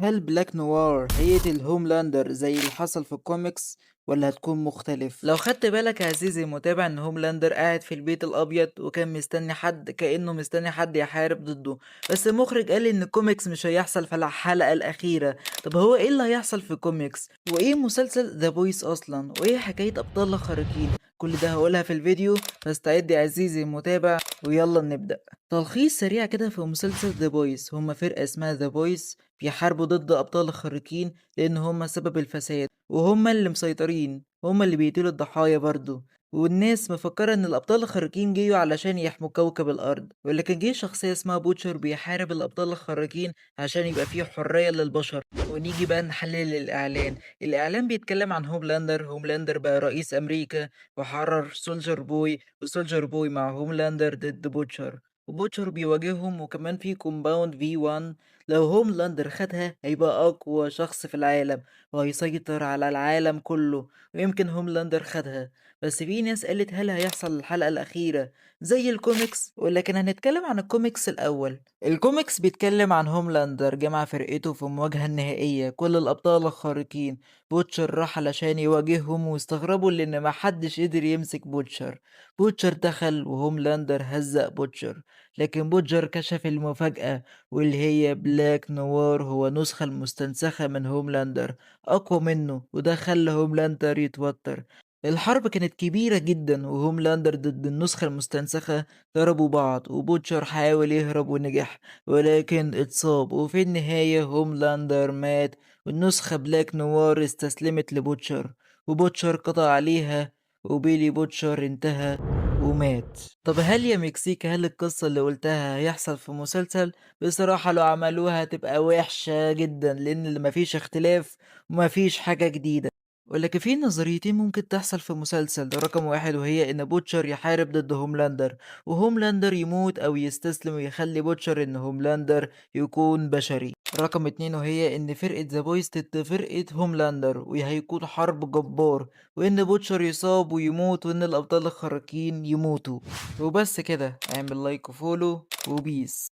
هل بلاك نوار هيقتل هوملاندر زي اللي حصل في الكوميكس ولا هتكون مختلف؟ لو خدت بالك يا عزيزي المتابع ان هوملاندر قاعد في البيت الابيض وكان مستني حد كأنه مستني حد يحارب ضده، بس المخرج قال ان الكوميكس مش هيحصل في الحلقة الأخيرة. طب هو ايه اللي هيحصل في الكوميكس؟ وايه مسلسل ذا بويس اصلا؟ وايه حكاية ابطال خارقين؟ كل ده هقولها في الفيديو، فاستعد يا عزيزي المتابع ويلا نبدأ. تلخيص سريع كده في مسلسل ذا بويس: هما فرقة اسمها ذا بويس بيحاربوا ضد أبطال الخارقين لأن هما سبب الفساد وهما اللي مسيطرين، هما اللي بيقتلوا الضحايا برضه. والناس مفكرة إن الأبطال الخارقين جيوا علشان يحموا كوكب الأرض، ولكن جه شخصية اسمها بوتشر بيحارب الأبطال الخارقين عشان يبقى فيه حرية للبشر. ونيجي بقى نحلل الإعلان بيتكلم عن هوملاندر بقى رئيس أمريكا وحرر سولجر بوي، وسولجر بوي مع هوملاندر ضد بوتشر، وبوتشر بيواجههم. وكمان في كومباوند في 1، لو هوملاندر خدها هيبقى أقوى شخص في العالم وهيسيطر على العالم كله. ويمكن هوملاندر خدها، بس في ناس قالت هل هيحصل الحلقة الأخيرة زي الكوميكس؟ ولكن هنتكلم عن الكوميكس الأول. الكوميكس بيتكلم عن هوملاندر جمع فرقته في المواجهة النهائية كل الأبطال الخارقين. بوتشر راح علشان يواجههم واستغربوا لأن محدش قدر يمسك بوتشر. بوتشر دخل وهوملاندر هزق بوتشر، لكن بوتشر كشف المفاجأة واللي هي بلاك نوار هو النسخة المستنسخة من هوملاندر، أقوى منه، وده خلى هوملاندر يتوتر. الحرب كانت كبيرة جدا وهوملاندر ضد النسخة المستنسخة ضربوا بعض، وبوتشر حاول يهرب ونجح ولكن اتصاب، وفي النهاية هوملاندر مات والنسخة بلاك نوار استسلمت لبوتشر، وبوتشر قضى عليها وبيلي بوتشر انتهى ومات. طب هل يا مكسيك، هل القصة اللي قلتها هيحصل في مسلسل؟ بصراحة لو عملوها هتبقى وحشة جدا لأن مفيش اختلاف ومفيش حاجة جديدة. ولكن في نظريتين ممكن تحصل في مسلسل ده: رقم واحد وهي إن بوتشر يحارب ضد هوملاندر وهوملاندر يموت أو يستسلم ويخلي بوتشر إن هوملاندر يكون بشري. رقم اتنين وهي إن فرقة ذا بويز ضد فرقة هوملاندر وهيكون حرب جبار، وإن بوتشر يصاب ويموت وإن الأبطال الخارقين يموتوا. وبس كده، اعمل لايك وفولو وبيس.